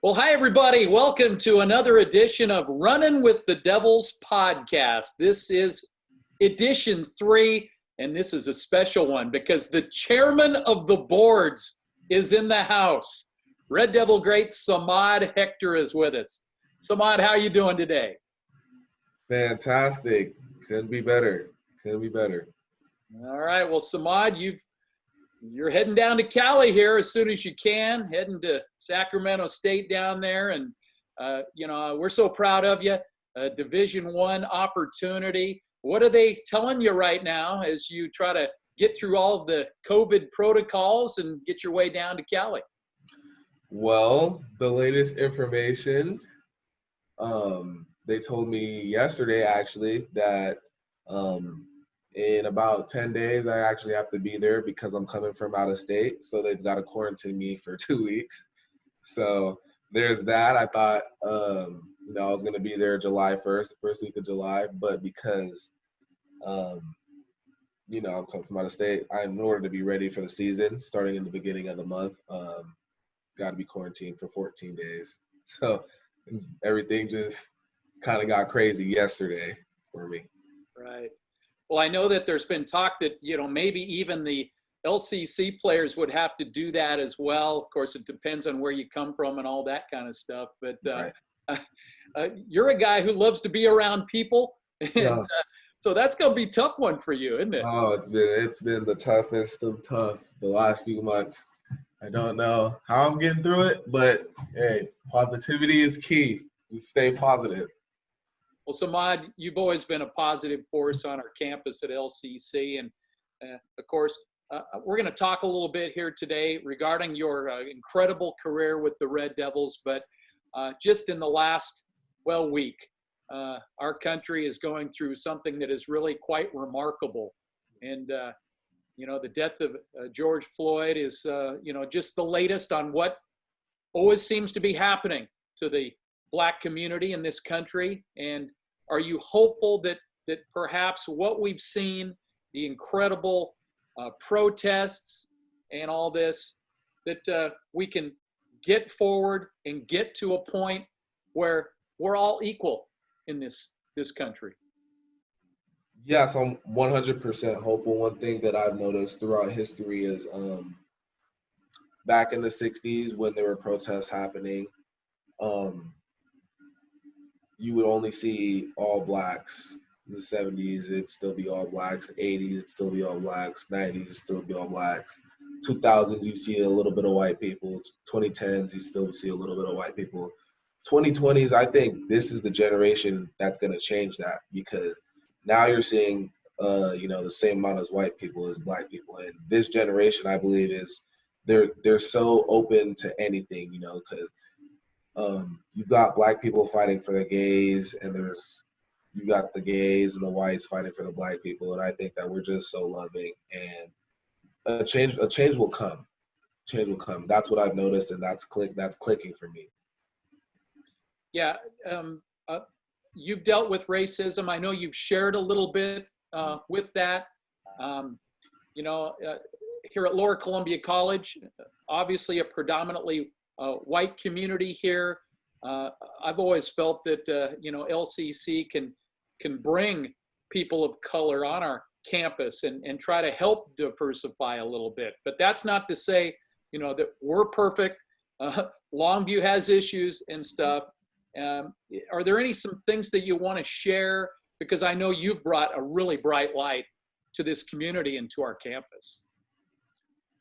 Well, hi, everybody. Welcome to another edition of Runnin with the Devils podcast. This is edition 3, and this is a special one because the chairman of the boards is in the house. Red Devil great Samad Hector is with us. Samad, how are you doing today? Fantastic. Couldn't be better. Couldn't be better. All right. Well, Samad, you're heading down to Cali here as soon as you can, heading to Sacramento State down there. And, we're so proud of you. Division I opportunity. What are they telling you right now as you try to get through all of the COVID protocols and get your way down to Cali? Well, the latest information, they told me yesterday, actually, that in about 10 days, I actually have to be there because I'm coming from out of state. So they've got to quarantine me for 2 weeks. So there's that. I thought, I was going to be there July 1st, the first week of July. But because, I'm coming from out of state, in order to be ready for the season, starting in the beginning of the month, got to be quarantined for 14 days. So everything just kind of got crazy yesterday for me. Right. Well, I know that there's been talk that, maybe even the LCC players would have to do that as well. Of course, it depends on where you come from and all that kind of stuff. But right. You're a guy who loves to be around people. And, yeah. So that's going to be a tough one for you, isn't it? Oh, it's been the toughest of tough the last few months. I don't know how I'm getting through it, but hey, positivity is key. You stay positive. Well, Samad, you've always been a positive force on our campus at LCC. And, of course, we're going to talk a little bit here today regarding your incredible career with the Red Devils. But just in the last, week, our country is going through something that is really quite remarkable. And, the death of George Floyd is, just the latest on what always seems to be happening to the Black community in this country. And are you hopeful that perhaps what we've seen, the incredible protests and all this, that we can get forward and get to a point where we're all equal in this country? Yes, I'm 100% hopeful. One thing that I've noticed throughout history is back in the 60s when there were protests happening, you would only see all Blacks. In the 70s, it'd still be all Blacks. 80s, it'd still be all Blacks. 90s, it'd still be all Blacks. 2000s, you see a little bit of white people. 2010s, you still see a little bit of white people. 2020s, I think this is the generation that's going to change that, because now you're seeing, the same amount as white people as Black people. And this generation, I believe, is they're so open to anything, because you've got Black people fighting for the gays, and you got the gays and the whites fighting for the Black people. And I think that we're just so loving, and a change will come. Change will come. That's what I've noticed, and that's clicking for me. Yeah. You've dealt with racism. I know you've shared a little bit with that. Here at Lower Columbia College, obviously a predominantly white community here. I've always felt that LCC can bring people of color on our campus and try to help diversify a little bit. But that's not to say that we're perfect. Longview has issues and stuff. Are there some things that you want to share? Because I know you've brought a really bright light to this community and to our campus.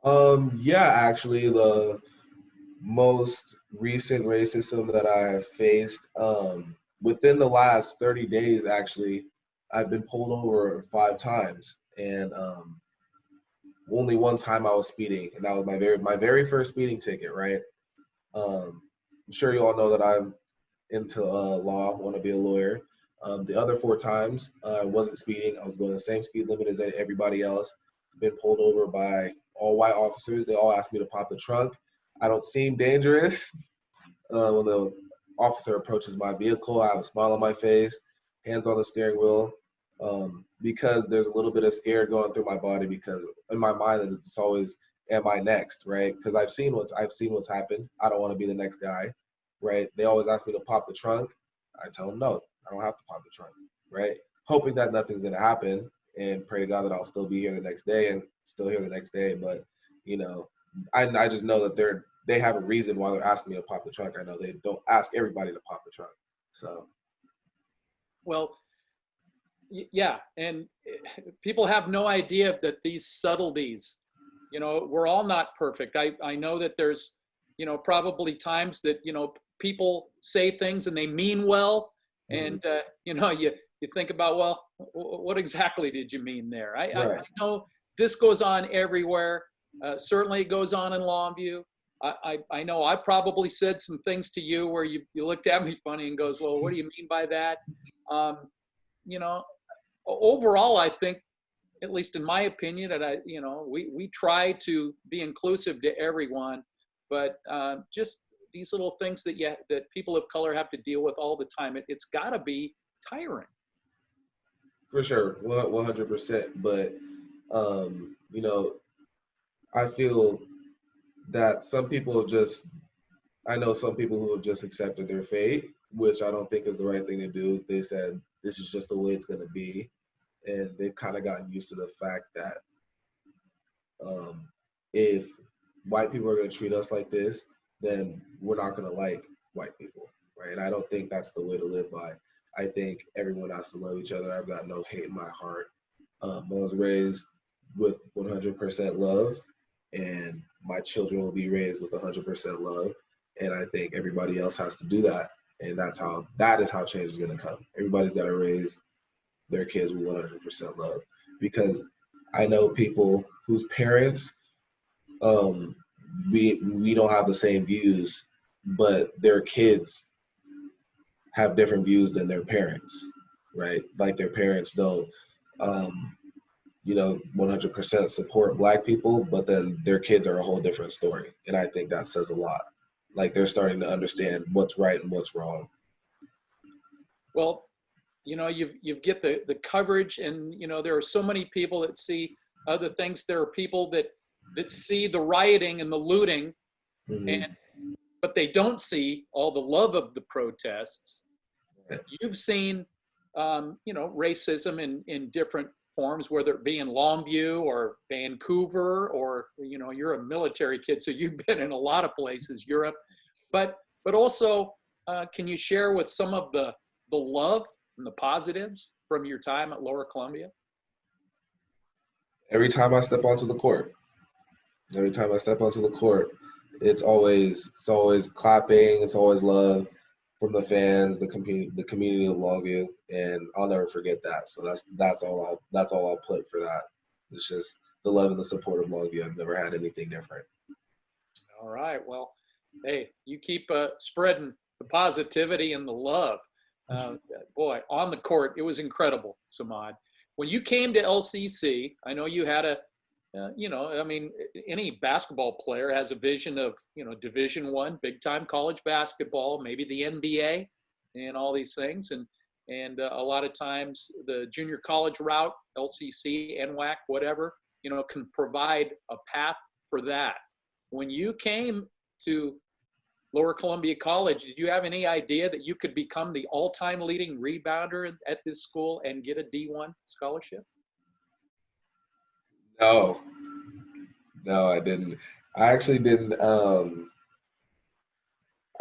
Actually, the most recent racism that I have faced, within the last 30 days, actually, I've been pulled over 5 times, and only one time I was speeding, and that was my very first speeding ticket, right? I'm sure you all know that I'm into law, want to be a lawyer. The other 4 times, I wasn't speeding. I was going the same speed limit as everybody else. Been pulled over by all white officers. They all asked me to pop the trunk. I don't seem dangerous. When the officer approaches my vehicle, I have a smile on my face, hands on the steering wheel, because there's a little bit of scare going through my body, because in my mind it's always, am I next, right? Because I've seen what's happened. I don't want to be the next guy. right? They always ask me to pop the trunk. I tell them, no, I don't have to pop the trunk, right? Hoping that nothing's going to happen and pray to God that I'll still be here the next day and still here the next day. But, you know, I just know that they have a reason why they're asking me to pop the trunk. I know they don't ask everybody to pop the trunk. So. Well, yeah. And people have no idea that these subtleties, you know, we're all not perfect. I know that there's, you know, probably times that, you know, people say things and they mean well. And, you know, you think about, well, what exactly did you mean there? Right. I know this goes on everywhere. Certainly it goes on in Longview. I know I probably said some things to you where you looked at me funny and goes, well, what do you mean by that? You know, overall, I think, at least in my opinion, that you know, we try to be inclusive to everyone, but just these little things that people of color have to deal with all the time, it's got to be tiring. For sure, 100%. But you know, I feel that some people I know some people who have just accepted their fate, which I don't think is the right thing to do. They said this is just the way it's going to be, and they've kind of gotten used to the fact that if white people are going to treat us like this, then we're not going to like white people, right? And I don't think that's the way to live by. I think everyone has to love each other. I've got no hate in my heart. I was raised with 100% love, and my children will be raised with 100% love. And I think everybody else has to do that. And that is how change is going to come. Everybody's got to raise their kids with 100% love, because I know people whose parents, we don't have the same views, but their kids have different views than their parents, right? Like their parents don't, you know, 100% support Black people, but then their kids are a whole different story. And I think that says a lot. Like they're starting to understand what's right and what's wrong. Well, you know, you get the coverage, and, you know, there are so many people that see other things. There are people that see the rioting and the looting, but they don't see all the love of the protests. You've seen, you know, racism in different forms, whether it be in Longview or Vancouver, or, you know, you're a military kid, so you've been in a lot of places, Europe, but also, can you share with some of the love and the positives from your time at Lower Columbia? Every time I step onto the court, it's always clapping, it's always love from the fans, the community of Longview, and I'll never forget that. So that's all I'll put for that. It's just the love and the support of Longview. I've never had anything different. All right. Well, hey, you keep spreading the positivity and the love. Boy, on the court, it was incredible, Samad. When you came to LCC, I know you had you know, I mean, any basketball player has a vision of, you know, Division I, big time college basketball, maybe the NBA and all these things. And a lot of times the junior college route, LCC, NWAC, whatever, you know, can provide a path for that. When you came to Lower Columbia College, did you have any idea that you could become the all-time leading rebounder at this school and get a D1 scholarship? No, I didn't. I actually didn't. I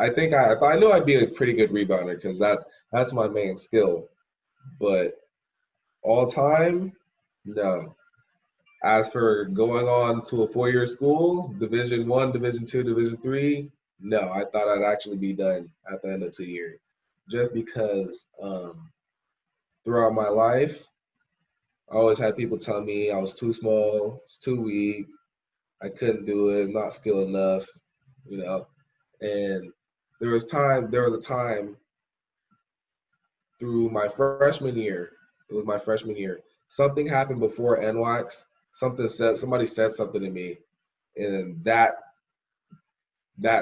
knew I'd be a pretty good rebounder, because that's my main skill. But all time, no. As for going on to a 4-year school, Division I, Division II, Division III, no. I thought I'd actually be done at the end of 2 years, just because throughout my life, I always had people tell me I was too small, was too weak, I couldn't do it, not skilled enough, you know. And there was a time through my freshman year, it was my freshman year, something happened before NWACS, somebody said something to me, and that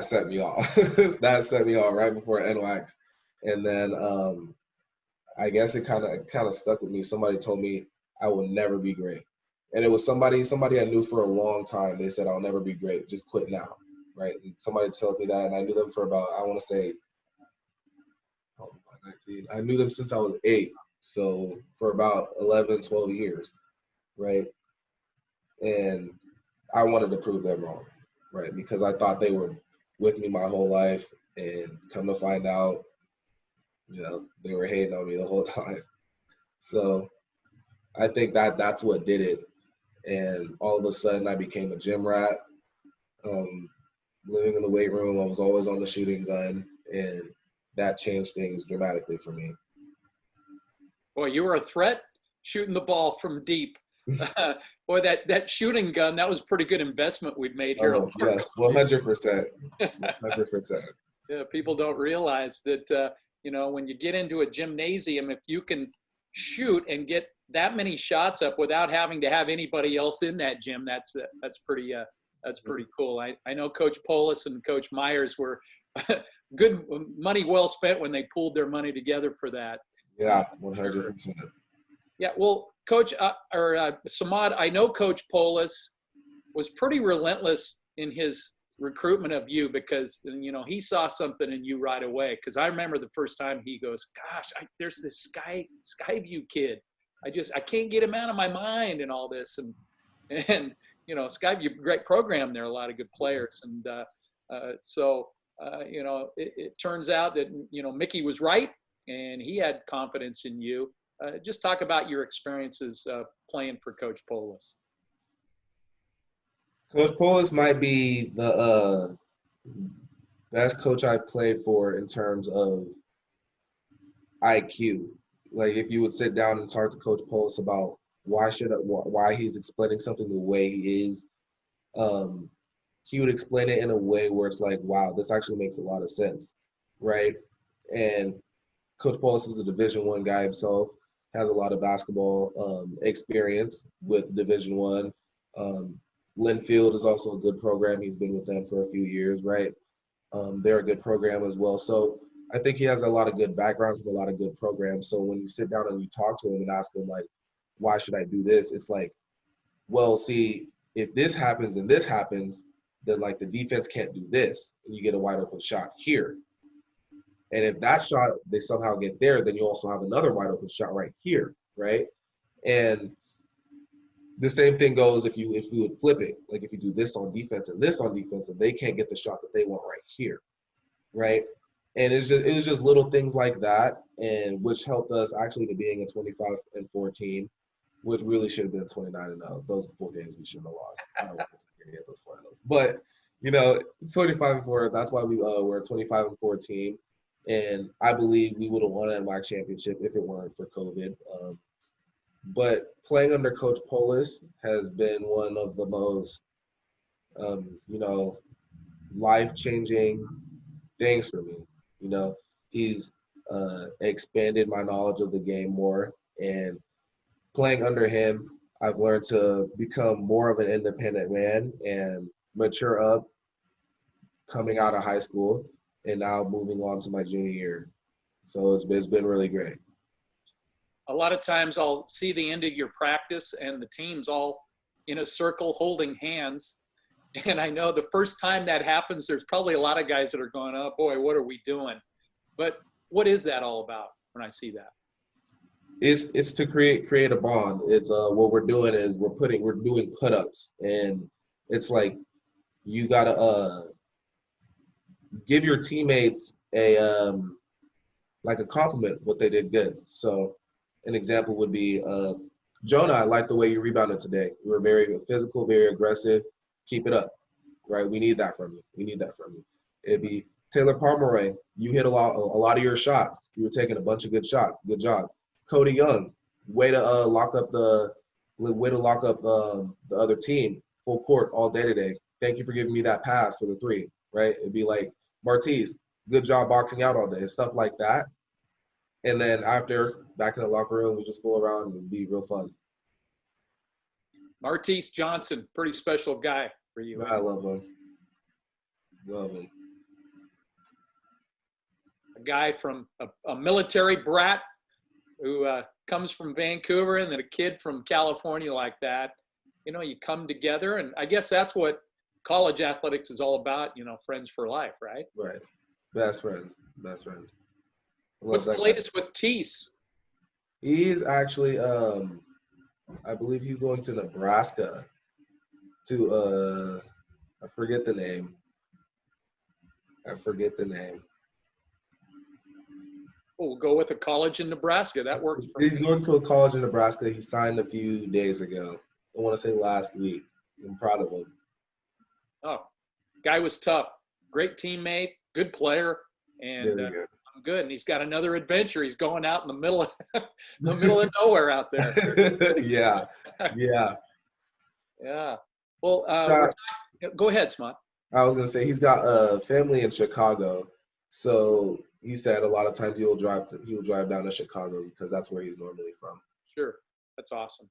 set me off. That set me off right before NWACS. And then I guess it kind of stuck with me. Somebody told me I will never be great. And it was somebody I knew for a long time. They said, I'll never be great. Just quit now. right? And somebody told me that, and I knew them for about, I want to say, oh, 19. I knew them since I was 8, so for about 11, 12 years, right? And I wanted to prove them wrong, right? Because I thought they were with me my whole life, and come to find out, they were hating on me the whole time. So I think that's what did it. And all of a sudden, I became a gym rat. Living in the weight room, I was always on the shooting gun, and that changed things dramatically for me. Boy, you were a threat shooting the ball from deep. Boy, that shooting gun, that was a pretty good investment we've made here. Oh, yeah, 100%. 100%. Yeah, people don't realize that, when you get into a gymnasium, if you can shoot and get that many shots up without having to have anybody else in that gym, that's pretty cool. I know Coach Polis and Coach Myers were good money well spent when they pooled their money together for that. Yeah, 100%. Yeah, well, Coach Samad, I know Coach Polis was pretty relentless in his recruitment of you because, he saw something in you right away. Because I remember the first time he goes, gosh, there's this Skyview kid. I can't get him out of my mind and all this. And Skyview, great program there, a lot of good players. And it turns out that, Mickey was right and he had confidence in you. Just talk about your experiences playing for Coach Polis. Coach Polis might be the best coach I played for in terms of IQ. Like, if you would sit down and talk to Coach Polis about why he's explaining something the way he is, he would explain it in a way where it's like, wow, this actually makes a lot of sense, right? And Coach Polis is a Division I guy himself, has a lot of basketball experience with Division I. Linfield is also a good program. He's been with them for a few years, right? They're a good program as well. So I think he has a lot of good background from a lot of good programs. So when you sit down and you talk to him and ask him, like, why should I do this? It's like, well, see, if this happens and this happens, then, like, the defense can't do this, and you get a wide open shot here. And if that shot, they somehow get there, then you also have another wide open shot right here, right? And the same thing goes if you would flip it. Like, if you do this on defense and this on defense, and they can't get the shot that they want right here, right? And it was just little things like that, and which helped us actually to being a 25-4 team, which really should have been 29-0. Those 4 games we shouldn't have lost. I don't want to take any of those finals, but 25-4. That's why we were a 25-4 team, and I believe we would have won an NY championship if it weren't for COVID. But playing under Coach Polis has been one of the most, life-changing things for me. He's expanded my knowledge of the game more, and playing under him, I've learned to become more of an independent man and mature up coming out of high school and now moving on to my junior year. So it's been really great. A lot of times I'll see the end of your practice and the team's all in a circle holding hands. And I know the first time that happens, there's probably a lot of guys that are going, oh boy, what are we doing? But what is that all about when I see that? It's to create a bond. It's what we're doing is we're doing put-ups, and it's like you gotta give your teammates a compliment what they did good. So an example would be Jonah, I like the way you rebounded today. You were very physical, very aggressive. Keep it up, right? We need that from you. It'd be Taylor Pomeroy. You hit a lot of your shots. You were taking a bunch of good shots. Good job. Cody Young, way to lock up the other team full court all day today. Thank you for giving me that pass for the 3, right? It'd be like Martise, good job boxing out all day, stuff like that. And then after, back in the locker room, we just fool around and be real fun. Martise Johnson, pretty special guy for you. I love him. A guy from a military brat who comes from Vancouver, and then a kid from California like that. You come together, and I guess that's what college athletics is all about, friends for life, right? Right. Best friends. Best friends. What's the latest with Tease? He's actually, I believe he's going to Nebraska to, I forget the name. We'll go with a college in Nebraska. That works for He's me. going to a college in Nebraska. He signed a few days ago. I want to say last week. I'm proud of him. Oh, guy was tough. Great teammate, good player, and I'm good. And he's got another adventure. He's going out in the middle of nowhere out there. Yeah. Well, go ahead, Smart. I was gonna say he's got a family in Chicago, so he said a lot of times he will drive down to Chicago because that's where he's normally from. Sure, that's awesome.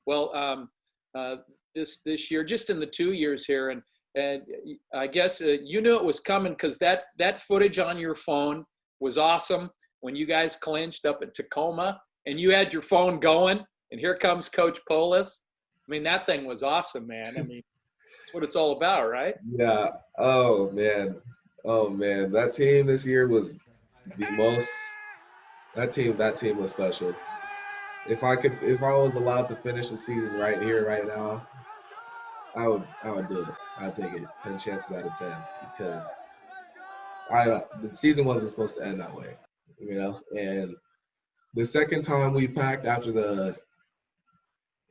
Well, this year, just in the 2 years here, and I guess you knew it was coming because that footage on your phone was awesome when you guys clinched up at Tacoma, and you had your phone going, and here comes Coach Polis. I mean, that thing was awesome, man. I mean, that's what it's all about, right? Yeah. Oh man. That team this year was the most. That team was special. If I was allowed to finish the season right here, right now, I would do it. I'd take it 10 chances out of 10 because the season wasn't supposed to end that way, And the second time we packed after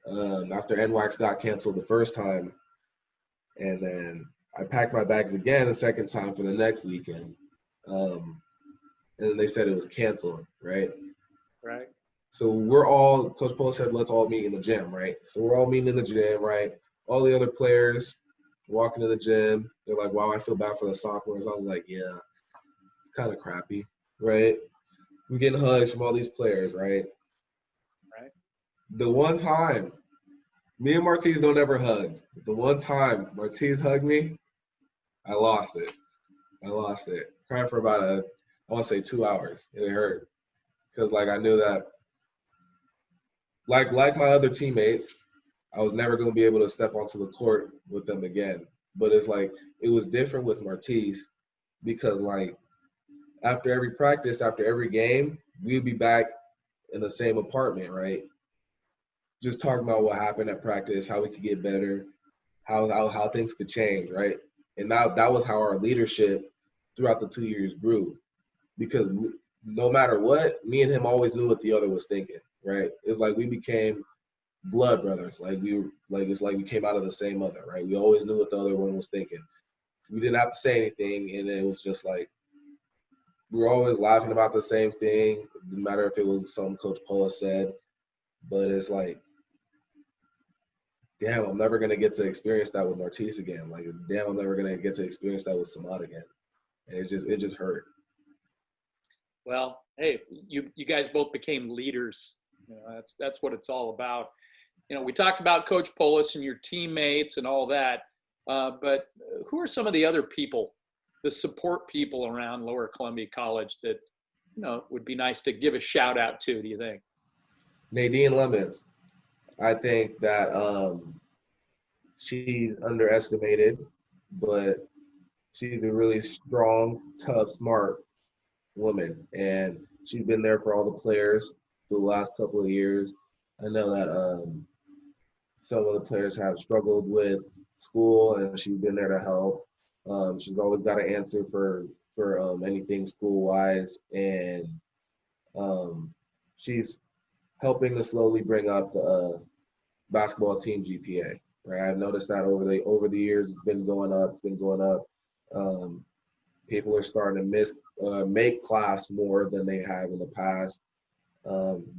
after NWACS got canceled the first time, and then I packed my bags again the second time for the next weekend, and then they said it was canceled, right? Right. So Coach Polis said, let's all meet in the gym, right? So we're all meeting in the gym, right? All the other players walking to the gym. They're like, wow, I feel bad for the sophomores. I was like, yeah, it's kind of crappy, right? I'm getting hugs from all these players, right? Right. The one time, me and Martiz don't ever hug. The one time Martiz hugged me, I lost it. Crying for about I want to say 2 hours. It hurt. Because, I knew that, like my other teammates, I was never going to be able to step onto the court with them again. But it's it was different with Martiz because, after every practice, after every game, we'd be back in the same apartment, right? Just talking about what happened at practice, how we could get better, how things could change, right? And that was how our leadership throughout the 2 years grew. Because no matter what, me and him always knew what the other was thinking, right? It's we became blood brothers. It's we came out of the same mother, right? We always knew what the other one was thinking. We didn't have to say anything, and it was just we were always laughing about the same thing. It didn't matter if it was something Coach Polis said, but it's damn, I'm never gonna get to experience that with Martiz again. Damn, I'm never gonna get to experience that with Samad again, and it just hurt. Well, hey, you guys both became leaders. That's what it's all about. We talked about Coach Polis and your teammates and all that, but who are some of the other people, the support people around Lower Columbia College that would be nice to give a shout out to? Do you think? Nadine Lemons. I think that she's underestimated, but she's a really strong, tough, smart woman, and she's been there for all the players through the last couple of years. I know that some of the players have struggled with school, and she's been there to help. She's always got an answer for anything school-wise, and she's helping to slowly bring up the basketball team GPA. Right, I've noticed that over the years it's been going up. People are starting to make class more than they have in the past.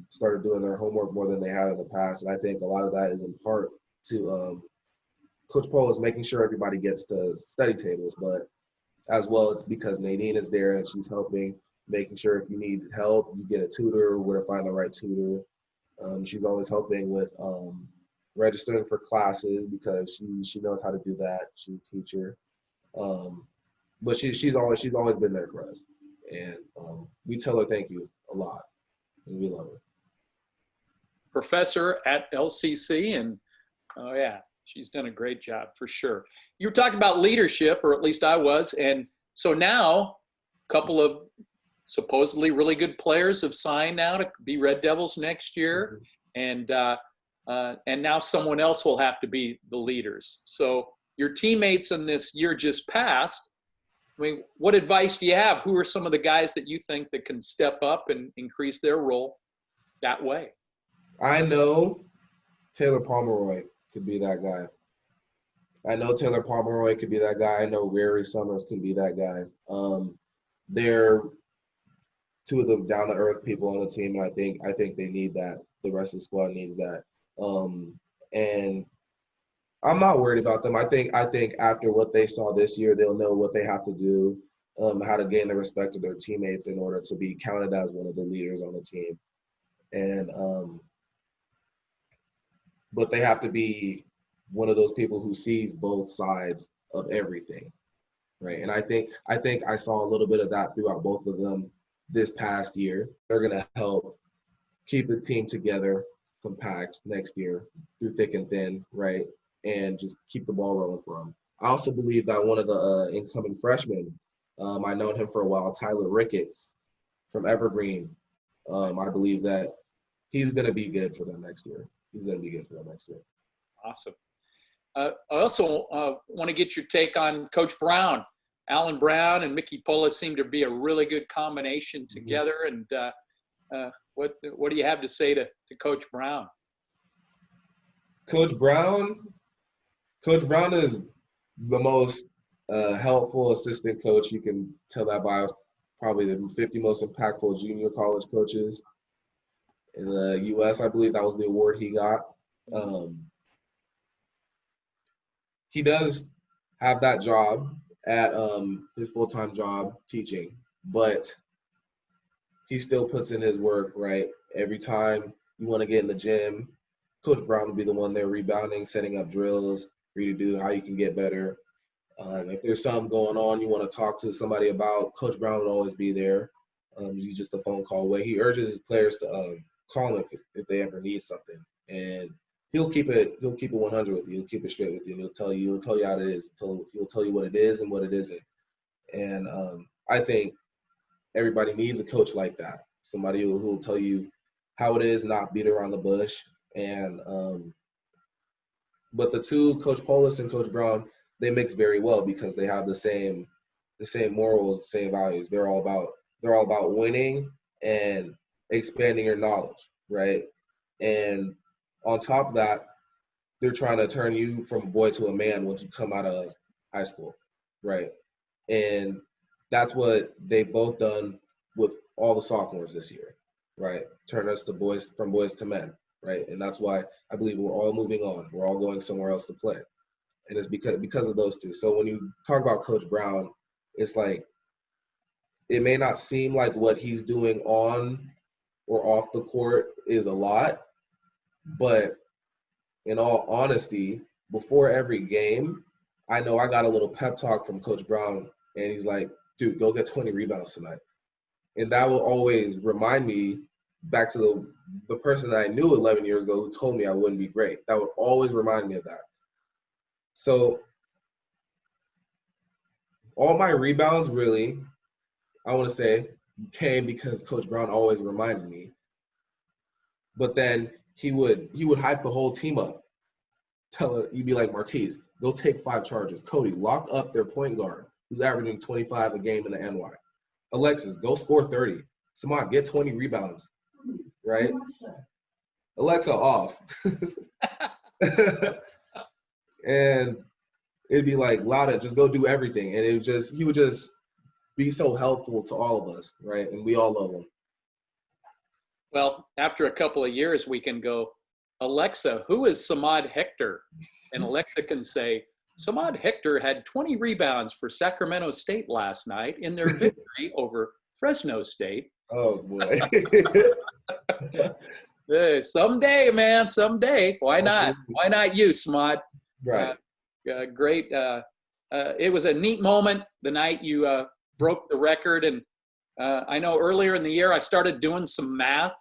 Started doing their homework more than they have in the past, and I think a lot of that is in part to Coach Polis making sure everybody gets to study tables, but as well it's because Nadine is there and she's helping, making sure if you need help, you get a tutor, where to find the right tutor. She's always helping with registering for classes because she knows how to do that. She's a teacher. But she's always been there for us, and we tell her thank you a lot, and we love her. Professor at LCC, and oh yeah, She's done a great job for sure. You were talking about leadership, or at least I was. And so now a couple of supposedly really good players have signed now to be Red Devils next year. And now someone else will have to be the leaders. So your teammates in this year just passed, I mean, what advice do you have? Who are some of the guys that you think that can step up and increase their role that way? I know Taylor Pomeroy could be that guy. I know Taylor Pomeroy could be that guy. I know Rary Summers can be that guy. They're two of the down-to-earth people on the team, and I think they need that. The rest of the squad needs that. And I'm not worried about them. I think after what they saw this year, they'll know what they have to do, how to gain the respect of their teammates in order to be counted as one of the leaders on the team. And but they have to be one of those people who sees both sides of everything, right? And I think I saw a little bit of that throughout both of them this past year. They're gonna help keep the team together, compact next year through thick and thin, right? And just keep the ball rolling for them. I also believe that one of the incoming freshmen, I known him for a while, Tyler Ricketts from Evergreen. I believe that he's going to be good for them next year. Awesome. I also want to get your take on Coach Brown. Alan Brown and Mickey Poulos seem to be a really good combination together. And what do you have to say to Coach Brown? Coach Brown is the most helpful assistant coach. You can tell that by probably the 50 most impactful junior college coaches in the U.S. I believe that was the award he got. He does have that job at his full-time job teaching, but he still puts in his work, right? Every time you want to get in the gym, Coach Brown will be the one there rebounding, setting up drills for you to do, how you can get better. If there's something going on you want to talk to somebody about, Coach Brown will always be there. He's just a phone call away. He urges his players to call him if they ever need something, and he'll keep it 100 with you. He'll keep it straight with you, and he'll tell you how it is. He'll tell you what it is and what it isn't. And I think everybody needs a coach like that, somebody who'll tell you how it is, not beat around the bush. And but the two, Coach Polis and Coach Brown, they mix very well because they have the same morals, the same values. They're all about winning and expanding your knowledge, right? And on top of that, they're trying to turn you from a boy to a man once you come out of high school, right? And that's what they've both done with all the sophomores this year, right? Turn us from boys to men, right? And that's why I believe we're all moving on. We're all going somewhere else to play. And it's because of those two. So when you talk about Coach Brown, it's like it may not seem like what he's doing on or off the court is a lot, but in all honesty, before every game, I know I got a little pep talk from Coach Brown, and he's like, dude, go get 20 rebounds tonight. And that will always remind me back to the person that I knew 11 years ago who told me I wouldn't be great. That would always remind me of that. So all my rebounds really, I want to say, came because Coach Brown always reminded me. But then he would hype the whole team up. You'd be like, Martise, go take 5 charges. Cody, lock up their point guard who's averaging 25 a game in the NY. Alexis, go score 30. Samad, get 20 rebounds, right? Alexa off. And it'd be like, Lauda, just go do everything. And he would just be so helpful to all of us, right? And we all love him. Well, after a couple of years, we can go, Alexa, who is Samad Hector? And Alexa can say, Samad Hector had 20 rebounds for Sacramento State last night in their victory over Fresno State. Oh, boy. Someday, man, someday. Why not? Why not you, Samad? Right. Great. It was a neat moment the night you broke the record. And I know earlier in the year I started doing some math,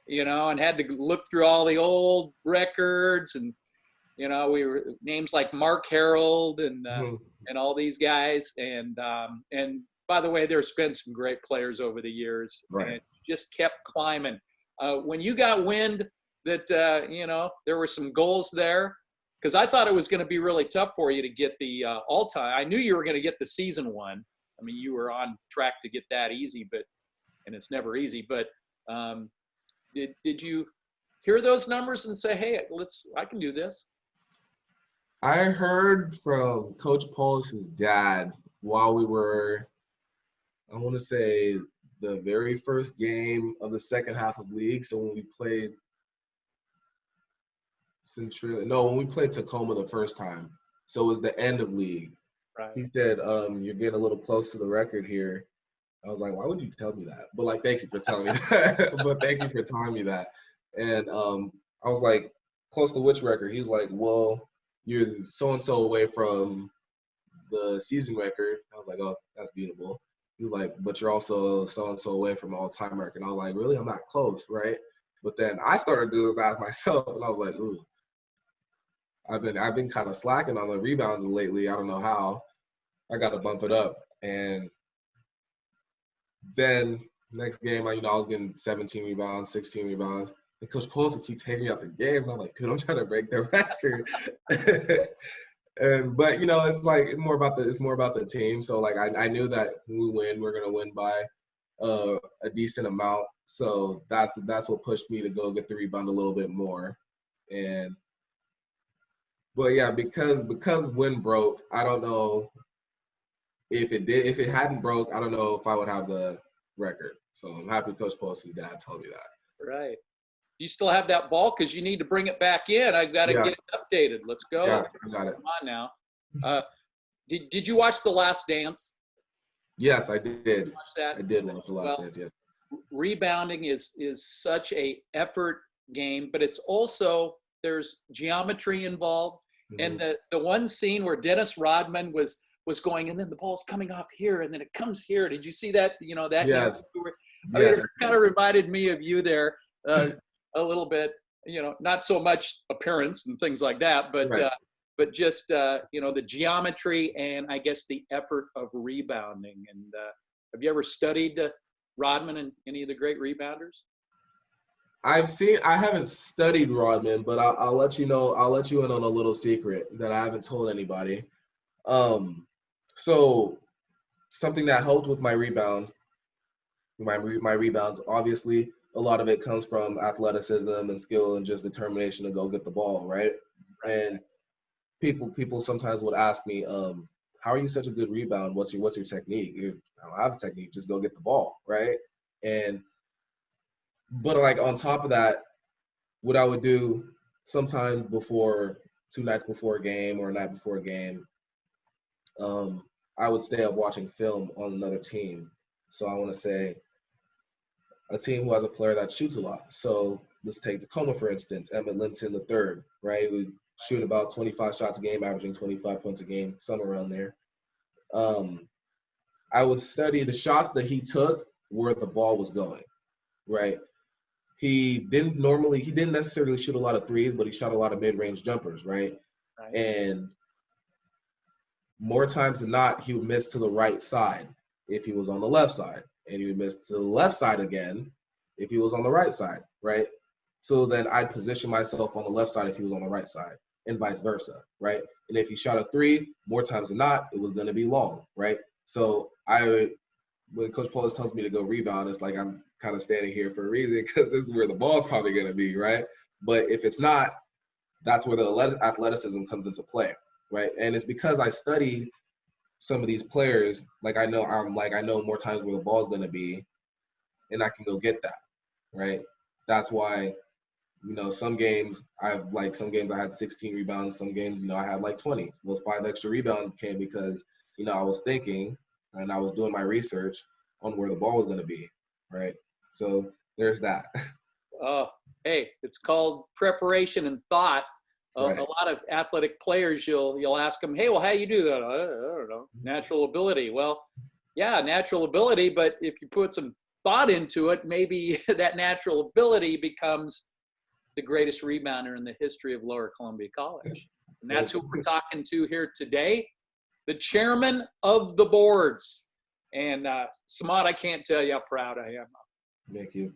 and had to look through all the old records. And, You know, we were names like Mark Harold and all these guys. And by the way, there's been some great players over the years, and just kept climbing. When you got wind that, you know, there were some goals there, because I thought it was going to be really tough for you to get the all-time. I knew you were going to get the season one. I mean, you were on track to get that easy, and it's never easy. But did you hear those numbers and say, hey, I can do this? I heard from Coach Polis' dad while we were, I want to say, the very first game of the second half of league. So when we played when we played Tacoma the first time. So it was the end of league. Right. He said, you're getting a little close to the record here. I was like, why would you tell me that? But like, thank you for telling me that. But thank you for telling me that. And I was like, close to which record? He was like, well, you're so-and-so away from the season record. I was like, oh, that's beatable. He was like, but you're also so-and-so away from all-time record. And I was like, really? I'm not close, right? But then I started doing that myself, and I was like, ooh. I've been kind of slacking on the rebounds lately. I don't know how. I got to bump it up. And then next game, I was getting 17 rebounds, 16 rebounds. And Coach Polis would keep taking me out the game. And I'm like, dude, I'm trying to break the record. But it's like it's more about the team. So like I knew that when we win, we're gonna win by a decent amount. So that's what pushed me to go get the rebound a little bit more. But yeah, because wind broke, I don't know if it hadn't broke, I don't know if I would have the record. So I'm happy Coach Polis' dad told me that. Right. You still have that ball? Because you need to bring it back in. I've got to get it updated. Let's go. Yeah, I got it. Come on now. Did you watch The Last Dance? Yes, I did. Did you watch that? I did watch The Last Dance, yeah. Rebounding is such a effort game, but it's also there's geometry involved. Mm-hmm. And the one scene where Dennis Rodman was going, and then the ball's coming off here, and then it comes here. Did you see that? That. Yes. I mean, it kind of reminded me of you there a little bit. Not so much appearance and things like that, but right. But just the geometry and I guess the effort of rebounding. And have you ever studied Rodman and any of the great rebounders? I haven't studied Rodman, but I'll let you know. I'll let you in on a little secret that I haven't told anybody. So something that helped with my rebounds, obviously a lot of it comes from athleticism and skill and just determination to go get the ball, right? And people sometimes would ask me, how are you such a good rebound? What's your technique? I don't have a technique, just go get the ball, right? But like on top of that, what I would do sometimes two nights before a game or a night before a game, I would stay up watching film on another team. So I want to say a team who has a player that shoots a lot. So let's take Tacoma, for instance, Emmett Linton III, right? We shoot about 25 shots a game, averaging 25 points a game, somewhere around there. I would study the shots that he took where the ball was going, right? He didn't necessarily shoot a lot of threes, but he shot a lot of mid-range jumpers, right? And more times than not, he would miss to the right side if he was on the left side. And he would miss to the left side again if he was on the right side, right? So then I'd position myself on the left side if he was on the right side, and vice versa, right? And if he shot a three, more times than not, it was going to be long, right? So when Coach Polis tells me to go rebound, it's like I'm kind of standing here for a reason because this is where the ball's probably going to be, right? But if it's not, that's where the athleticism comes into play, right? And it's because I studied some of these players, I know more times where the ball's going to be, and I can go get that, right? That's why, some games I had 16 rebounds. Some games, I had 20. Those 5 extra rebounds came because, I was thinking and I was doing my research on where the ball was going to be, right? So there's that. Oh, hey, it's called preparation and thought. Right. A lot of athletic players, you'll ask them, hey, well, how you do that? I don't know. Natural ability. Well, yeah, natural ability, but if you put some thought into it, maybe that natural ability becomes the greatest rebounder in the history of Lower Columbia College. And that's who we're talking to here today, the chairman of the boards. And Samad, I can't tell you how proud I am. Thank you.